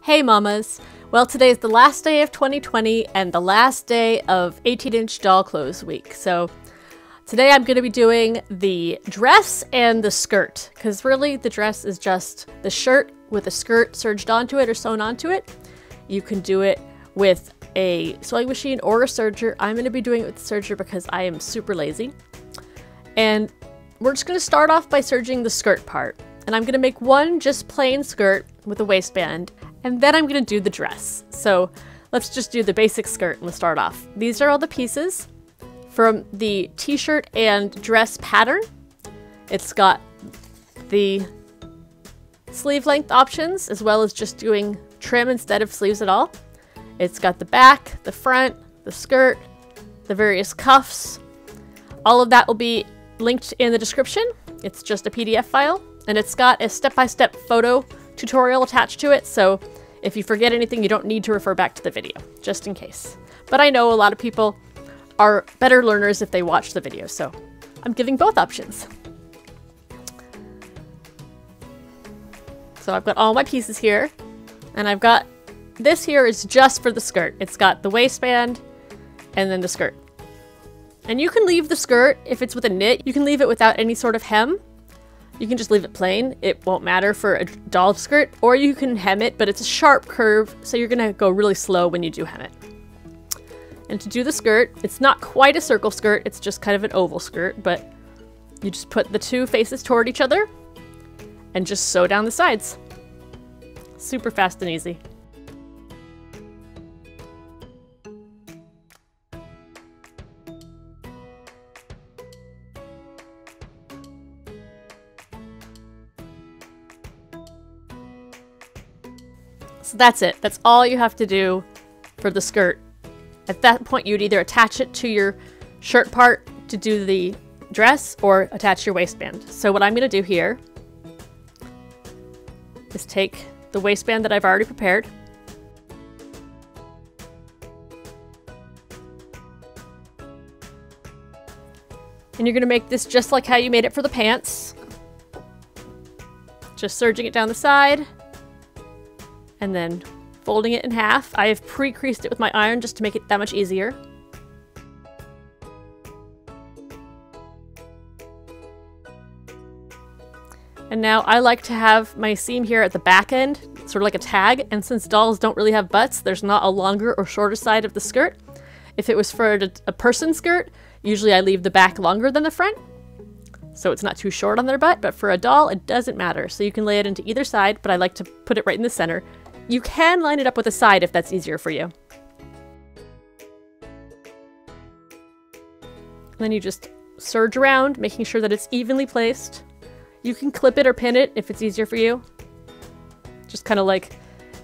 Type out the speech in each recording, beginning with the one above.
Hey mamas! Well, today is the last day of 2020 and the last day of 18-inch doll clothes week. So today I'm going to be doing the dress and the skirt, because really the dress is just the shirt with a skirt serged onto it or sewn onto it. You can do it with a sewing machine or a serger. I'm going to be doing it with the serger because I am super lazy. And we're just going to start off by serging the skirt part. And I'm going to make one just plain skirt with a waistband, and then I'm going to do the dress. So let's just do the basic skirt and we'll start off. These are all the pieces from the t-shirt and dress pattern. It's got the sleeve length options as well as just doing trim instead of sleeves at all. It's got the back, the front, the skirt, the various cuffs. All of that will be linked in the description. It's just a PDF file. And it's got a step-by-step photo tutorial attached to it, so if you forget anything, you don't need to refer back to the video, just in case. But I know a lot of people are better learners if they watch the video, so I'm giving both options. So I've got all my pieces here, and I've got this here is just for the skirt. It's got the waistband and then the skirt. And you can leave the skirt if it's with a knit. You can leave it without any sort of hem. You can just leave it plain. It won't matter for a doll skirt, or you can hem it, but it's a sharp curve, so you're gonna go really slow when you do hem it. And to do the skirt, it's not quite a circle skirt, it's just kind of an oval skirt, but you just put the two faces toward each other and just sew down the sides. Super fast and easy. So that's it. That's all you have to do for the skirt. At that point, you'd either attach it to your shirt part to do the dress or attach your waistband. So what I'm going to do here is take the waistband that I've already prepared. And you're going to make this just like how you made it for the pants. Just serging it down the side. And then folding it in half. I have pre-creased it with my iron just to make it that much easier. And now I like to have my seam here at the back end, sort of like a tag, and since dolls don't really have butts, there's not a longer or shorter side of the skirt. If it was for a person skirt, usually I leave the back longer than the front, so it's not too short on their butt, but for a doll, it doesn't matter. So you can lay it into either side, but I like to put it right in the center. You can line it up with a side if that's easier for you. And then you just serge around, making sure that it's evenly placed. You can clip it or pin it if it's easier for you. Just kind of like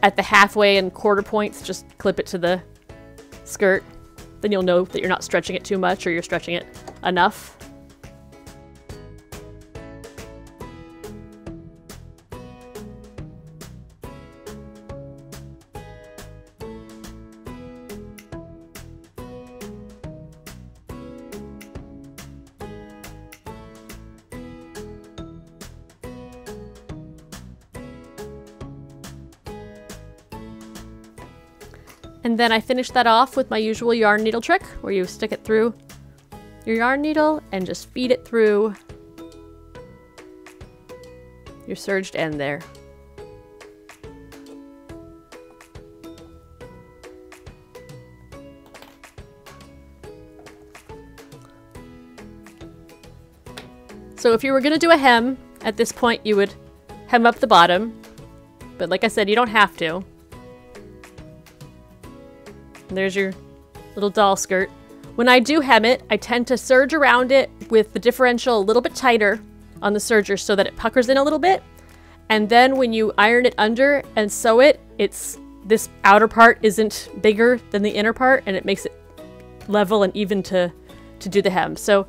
at the halfway and quarter points, just clip it to the skirt. Then you'll know that you're not stretching it too much or you're stretching it enough. And then I finish that off with my usual yarn needle trick, where you stick it through your yarn needle and just feed it through your serged end there. So if you were going to do a hem, at this point you would hem up the bottom, but like I said, you don't have to. There's your little doll skirt. When I do hem it, I tend to serge around it with the differential a little bit tighter on the serger so that it puckers in a little bit. And then when you iron it under and sew it, this outer part isn't bigger than the inner part, and it makes it level and even to do the hem. So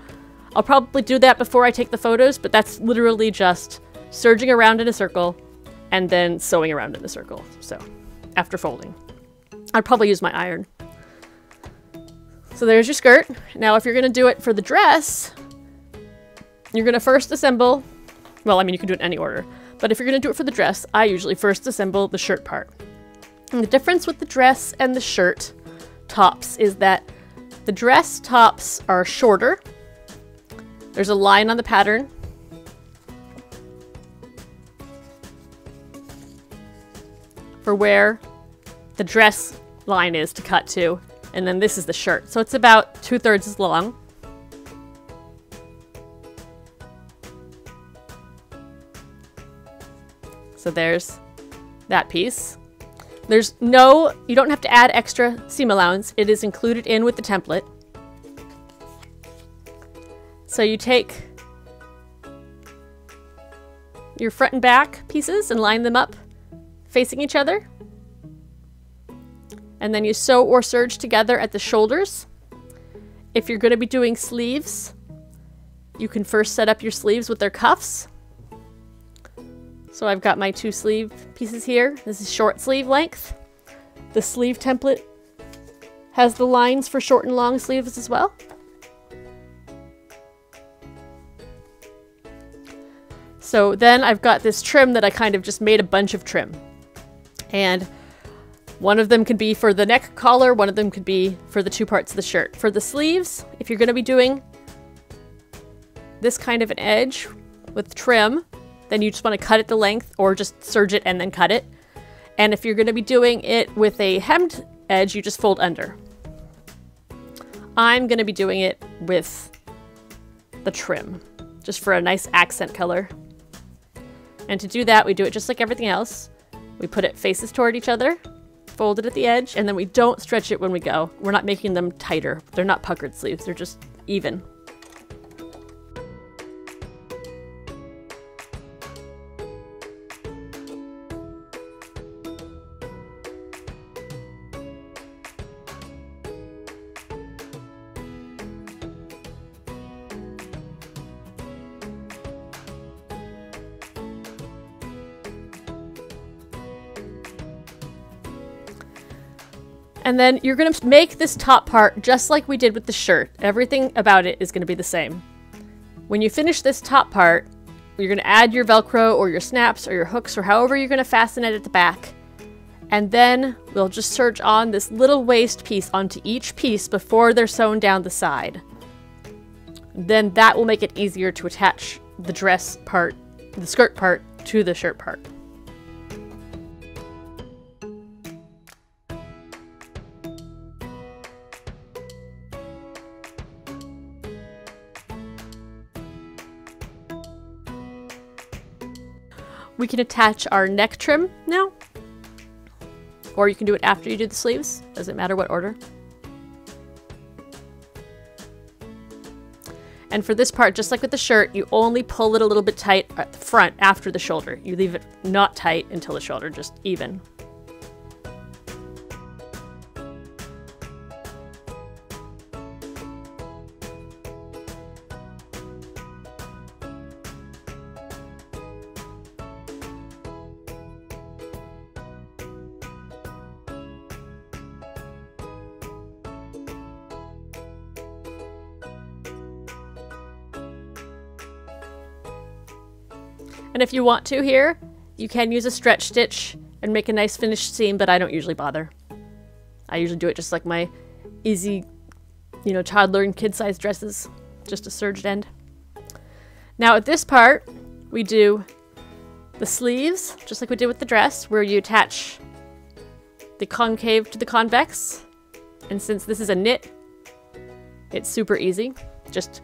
I'll probably do that before I take the photos, but that's literally just serging around in a circle and then sewing around in a circle. So after folding. I'd probably use my iron. So there's your skirt. Now if you're going to do it for the dress, you're going to first assemble, well, I mean, you can do it in any order, but if you're going to do it for the dress, I usually first assemble the shirt part. And the difference with the dress and the shirt tops is that the dress tops are shorter. There's a line on the pattern. For where the dress line is to cut to, and then this is the shirt. So it's about 2/3 as long. So there's that piece. You don't have to add extra seam allowance. It is included in with the template. So you take your front and back pieces and line them up facing each other. And then you sew or serge together at the shoulders. If you're going to be doing sleeves, you can first set up your sleeves with their cuffs. So I've got my 2 sleeve pieces here. This is short sleeve length. The sleeve template has the lines for short and long sleeves as well. So then I've got this trim that I kind of just made a bunch of trim. And one of them could be for the neck collar, one of them could be for the 2 parts of the shirt. For the sleeves, if you're going to be doing this kind of an edge with trim, then you just want to cut it the length or just serge it and then cut it. And if you're going to be doing it with a hemmed edge, you just fold under. I'm going to be doing it with the trim, just for a nice accent color. And to do that, we do it just like everything else. We put it faces toward each other, fold it at the edge, and then we don't stretch it when we go. We're not making them tighter. They're not puckered sleeves. They're just even. And then you're going to make this top part just like we did with the shirt. Everything about it is going to be the same. When you finish this top part, you're going to add your Velcro or your snaps or your hooks or however you're going to fasten it at the back. And then we'll just serge on this little waist piece onto each piece before they're sewn down the side. Then that will make it easier to attach the dress part, the skirt part, to the shirt part. We can attach our neck trim now, or you can do it after you do the sleeves. Doesn't matter what order. And for this part, just like with the shirt, you only pull it a little bit tight at the front after the shoulder. You leave it not tight until the shoulder, just even. And if you want to here, you can use a stretch stitch and make a nice finished seam, but I don't usually bother. I usually do it just like my easy, toddler and kid-sized dresses, just a serged end. Now at this part, we do the sleeves, just like we did with the dress, where you attach the concave to the convex. And since this is a knit, it's super easy. Just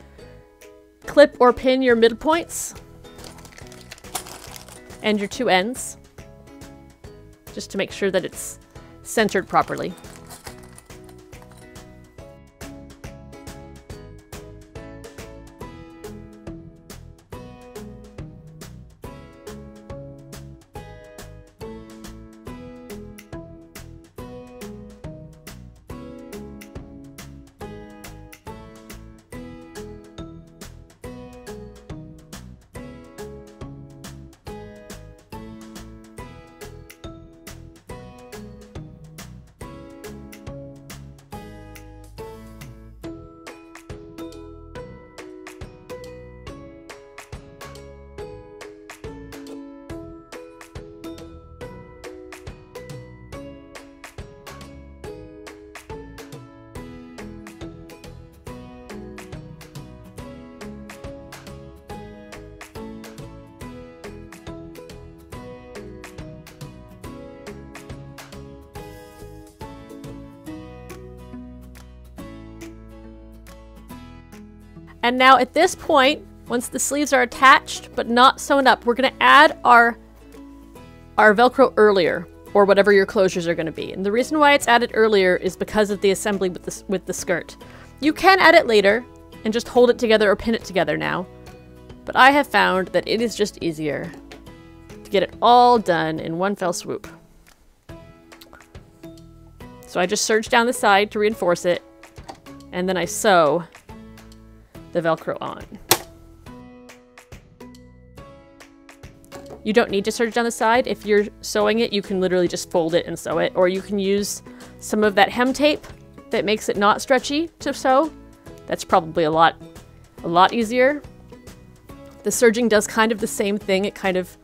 clip or pin your middle points and your 2 ends, just to make sure that it's centered properly. And now at this point, once the sleeves are attached but not sewn up, we're going to add our Velcro earlier, or whatever your closures are going to be. And the reason why it's added earlier is because of the assembly with the skirt. You can add it later and just hold it together or pin it together now, but I have found that it is just easier to get it all done in one fell swoop. So I just serge down the side to reinforce it, and then I sew the Velcro on. You don't need to serge down the side. If you're sewing it, you can literally just fold it and sew it, or you can use some of that hem tape that makes it not stretchy to sew. That's probably a lot easier. The serging does kind of the same thing. It kind of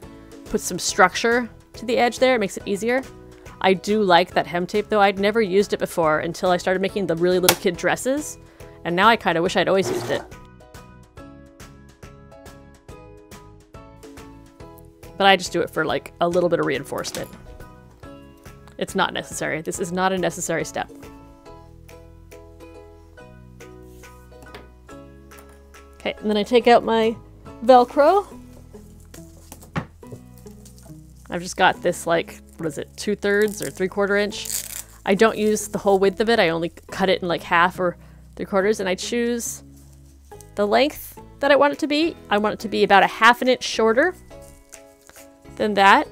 puts some structure to the edge there. It makes it easier. I do like that hem tape though. I'd never used it before until I started making the really little kid dresses, and now I kind of wish I'd always used it. But I just do it for like a little bit of reinforcement. It's not necessary. This is not a necessary step. Okay, and then I take out my Velcro. I've just got this, like, what is it, 2/3 or 3/4 inch. I don't use the whole width of it. I only cut it in like half or 3/4, and I choose the length that I want it to be. I want it to be about a 1/2 inch shorter than that.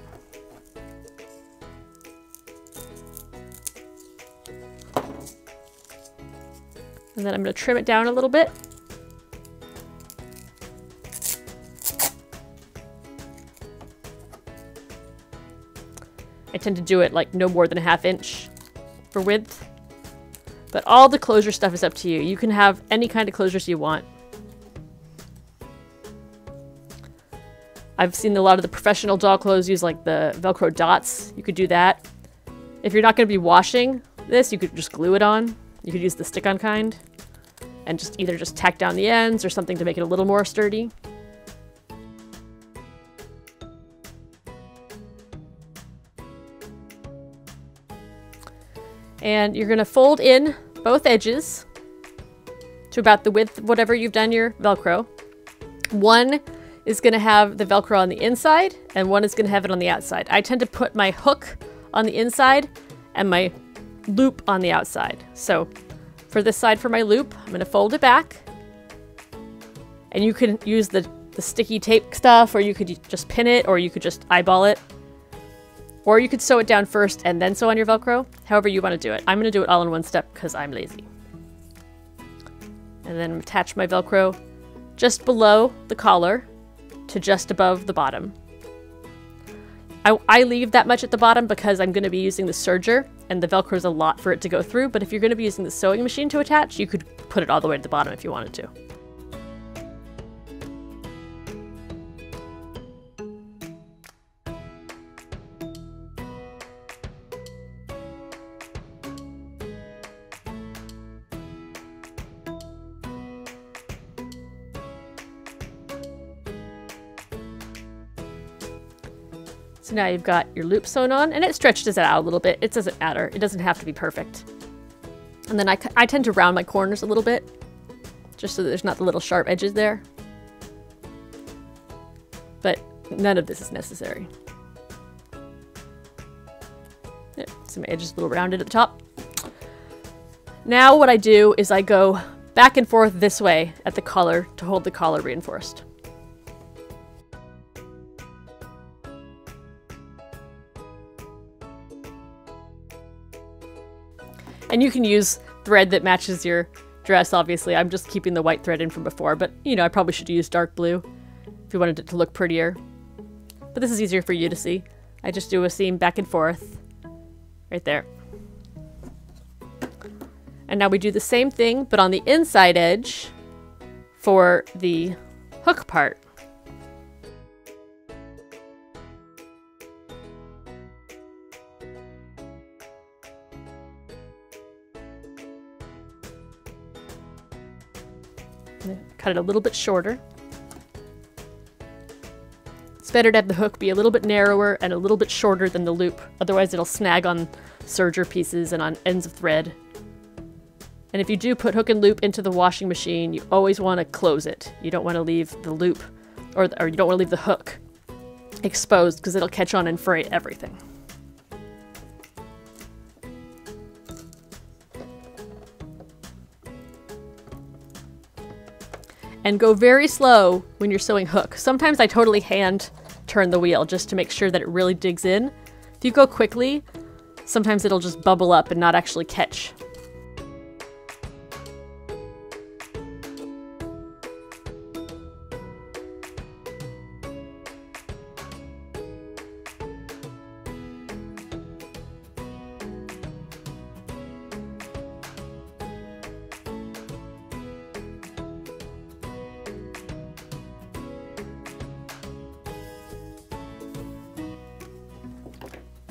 And then I'm going to trim it down a little bit. I tend to do it like no more than a 1/2 inch for width. But all the closure stuff is up to you. You can have any kind of closures you want. I've seen a lot of the professional doll clothes use like the Velcro dots. You could do that. If you're not going to be washing this, you could just glue it on. You could use the stick-on kind and just either just tack down the ends or something to make it a little more sturdy. And you're going to fold in both edges to about the width of whatever you've done your Velcro. One is going to have the Velcro on the inside, and one is going to have it on the outside. I tend to put my hook on the inside and my loop on the outside. So for this side for my loop, I'm going to fold it back. And you can use the sticky tape stuff, or you could just pin it, or you could just eyeball it. Or you could sew it down first and then sew on your Velcro, however you want to do it. I'm going to do it all in one step because I'm lazy. And then attach my Velcro just below the collar to just above the bottom. I leave that much at the bottom because I'm going to be using the serger, and the Velcro is a lot for it to go through, but if you're going to be using the sewing machine to attach, you could put it all the way to the bottom if you wanted to. So now you've got your loop sewn on, and it stretches it out a little bit. It doesn't matter. It doesn't have to be perfect. And then I tend to round my corners a little bit, just so that there's not the little sharp edges there. But none of this is necessary. Yeah, so my edges a little rounded at the top. Now what I do is I go back and forth this way at the collar to hold the collar reinforced. And you can use thread that matches your dress, obviously. I'm just keeping the white thread in from before, but you know, I probably should use dark blue if you wanted it to look prettier. But this is easier for you to see. I just do a seam back and forth right there. And now we do the same thing, but on the inside edge for the hook part. Cut it a little bit shorter. It's better to have the hook be a little bit narrower and a little bit shorter than the loop. Otherwise it'll snag on serger pieces and on ends of thread. And if you do put hook and loop into the washing machine, you always want to close it. You don't want to leave the loop, or you don't want to leave the hook exposed because it'll catch on and fray everything. And go very slow when you're sewing hook. Sometimes I totally hand turn the wheel just to make sure that it really digs in. If you go quickly, sometimes it'll just bubble up and not actually catch.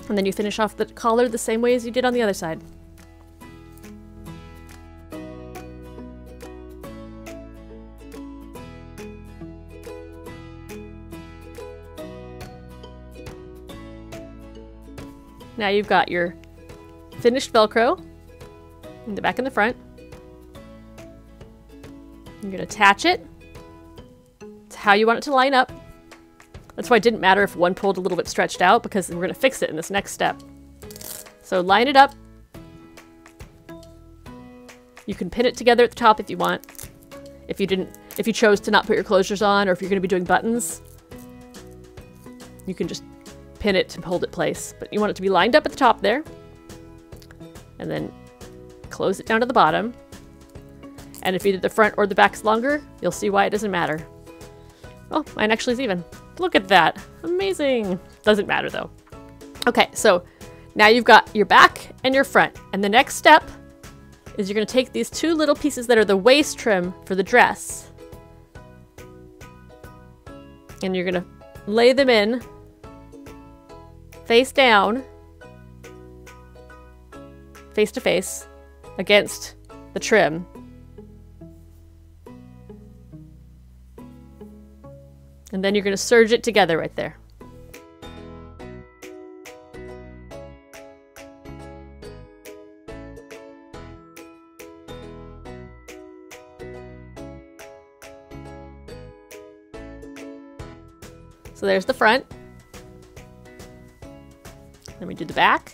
And then you finish off the collar the same way as you did on the other side. Now you've got your finished Velcro in the back and the front. You're going to attach it to how you want it to line up. That's why it didn't matter if one pulled a little bit stretched out, because we're going to fix it in this next step. So line it up. You can pin it together at the top if you want. If you chose to not put your closures on, or if you're going to be doing buttons, you can just pin it to hold it place. But you want it to be lined up at the top there. And then close it down to the bottom. And if either the front or the back's longer, you'll see why it doesn't matter. Oh, mine actually is even. Look at that. Amazing. Doesn't matter though. Okay, so now you've got your back and your front. And the next step is you're going to take these two little pieces that are the waist trim for the dress. And you're going to lay them in face down, face to face, against the trim. And then you're going to serge it together right there. So there's the front. Then we do the back.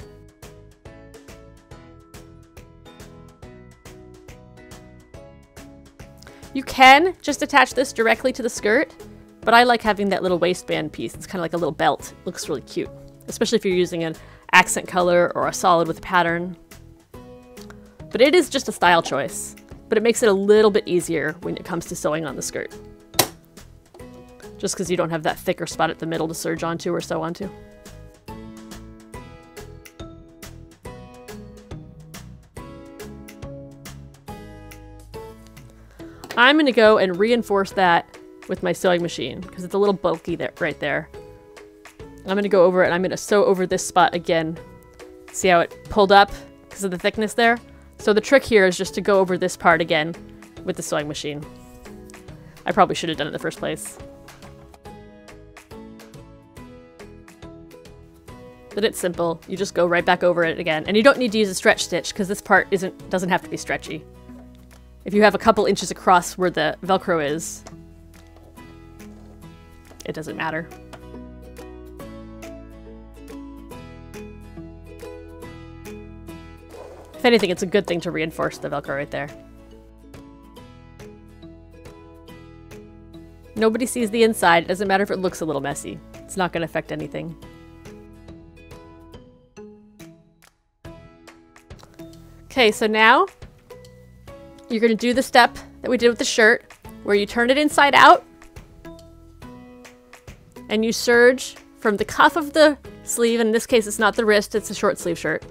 You can just attach this directly to the skirt, but I like having that little waistband piece. It's kind of like a little belt. It looks really cute, especially if you're using an accent color or a solid with a pattern. But it is just a style choice, but it makes it a little bit easier when it comes to sewing on the skirt. Just because you don't have that thicker spot at the middle to serge onto or sew onto. I'm going to go and reinforce that with my sewing machine because it's a little bulky there, right there. I'm going to go over it and I'm going to sew over this spot again. See how it pulled up because of the thickness there? So the trick here is just to go over this part again with the sewing machine. I probably should have done it in the first place. But it's simple. You just go right back over it again. And you don't need to use a stretch stitch because this part doesn't have to be stretchy. If you have a couple inches across where the Velcro is, it doesn't matter. If anything, it's a good thing to reinforce the Velcro right there. Nobody sees the inside. It doesn't matter if it looks a little messy. It's not going to affect anything. Okay, so now you're going to do the step that we did with the shirt, where you turn it inside out and you serge from the cuff of the sleeve. In this case, it's not the wrist, it's a short sleeve shirt.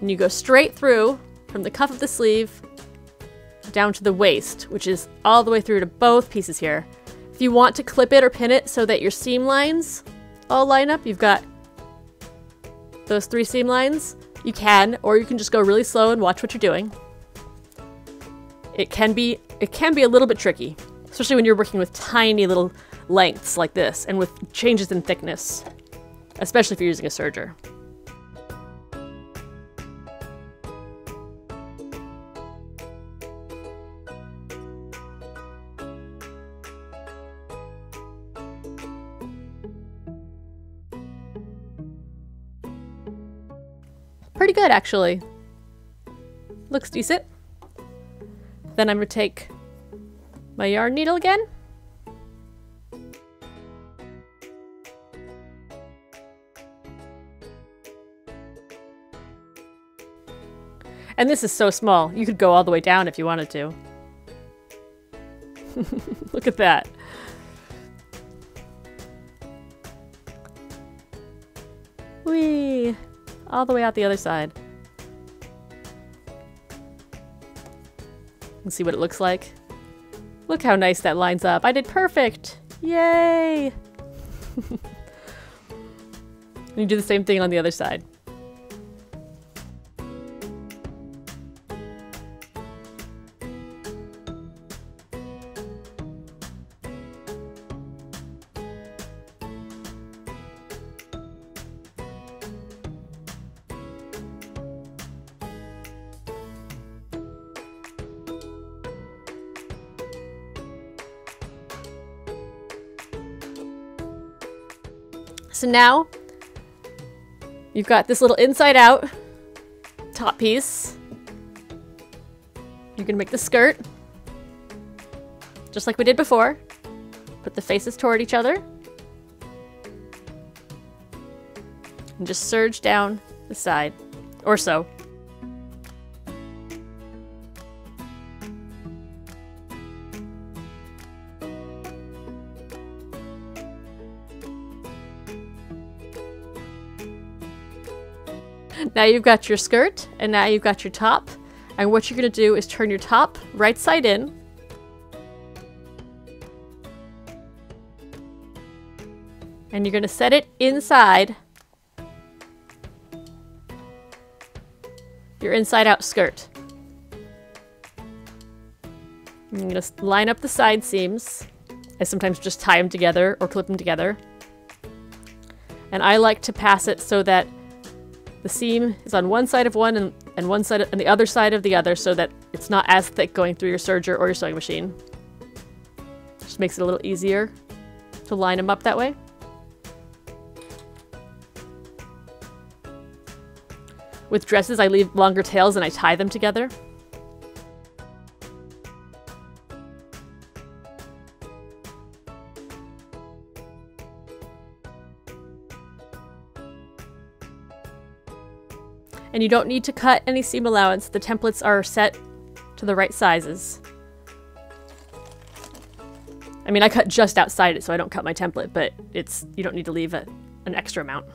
And you go straight through from the cuff of the sleeve down to the waist, which is all the way through to both pieces here. If you want to clip it or pin it so that your seam lines all line up, you've got those 3 seam lines, you can, or you can just go really slow and watch what you're doing. It can be a little bit tricky, especially when you're working with tiny little lengths like this and with changes in thickness, especially if you're using a serger. pretty good actually. Looks decent. Then I'm gonna take my yarn needle again. And this is so small. You could go all the way down if you wanted to. Look at that. Whee! All the way out the other side. Let's see what it looks like. Look how nice that lines up. I did perfect! Yay! You do the same thing on the other side. So now you've got this little inside out top piece. You can make the skirt just like we did before. Put the faces toward each other and just serge down the side or so. Now you've got your skirt, and now you've got your top. And what you're going to do is turn your top right side in. And you're going to set it inside your inside out skirt. I'm going to line up the side seams. I sometimes just tie them together or clip them together. And I like to pass it so that the seam is on one side of one and one side and the other side of the other, so that it's not as thick going through your serger or your sewing machine. Just makes it a little easier to line them up that way. With dresses, I leave longer tails and I tie them together. And you don't need to cut any seam allowance. The templates are set to the right sizes. I mean, I cut just outside it, so I don't cut my template, but you don't need to leave an extra amount.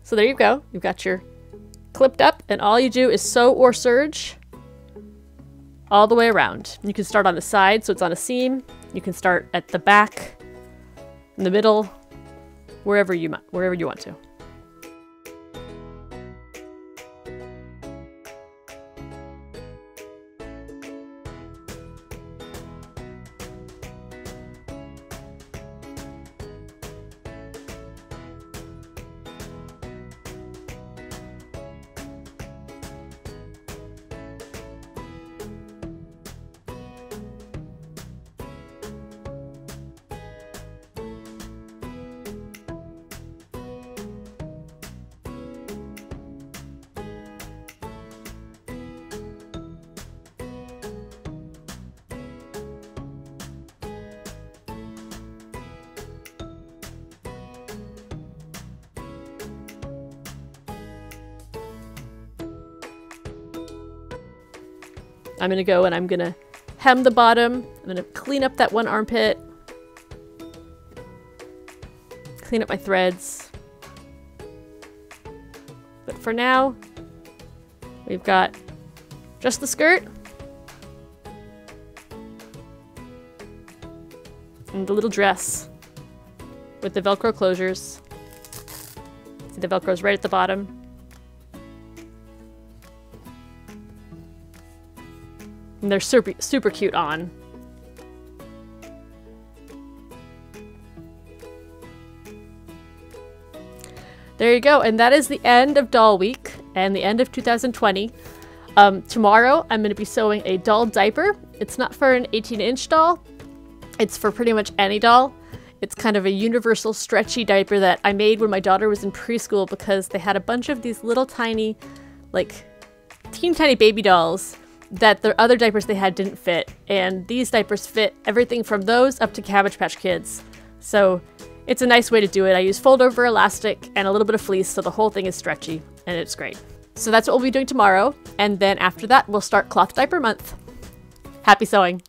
So there you go. You've got your clipped up, and all you do is sew or serge all the way around. You can start on the side, so it's on a seam. You can start at the back, in the middle, wherever you want to. I'm gonna go and I'm gonna hem the bottom. I'm gonna clean up that one armpit. Clean up my threads. But for now, we've got just the skirt. And the little dress with the Velcro closures. See, the Velcro's right at the bottom. And they're super cute on. There you go, and that is the end of Doll Week and the end of 2020. Tomorrow I'm going to be sewing a doll diaper. It's not for an 18-inch doll. It's for pretty much any doll. It's kind of a universal stretchy diaper that I made when my daughter was in preschool because they had a bunch of these little tiny, like teeny tiny baby dolls that their other diapers they had didn't fit. And these diapers fit everything from those up to Cabbage Patch Kids. So it's a nice way to do it. I use fold over elastic and a little bit of fleece so the whole thing is stretchy and it's great. So that's what we'll be doing tomorrow. And then after that, we'll start cloth diaper month. Happy sewing!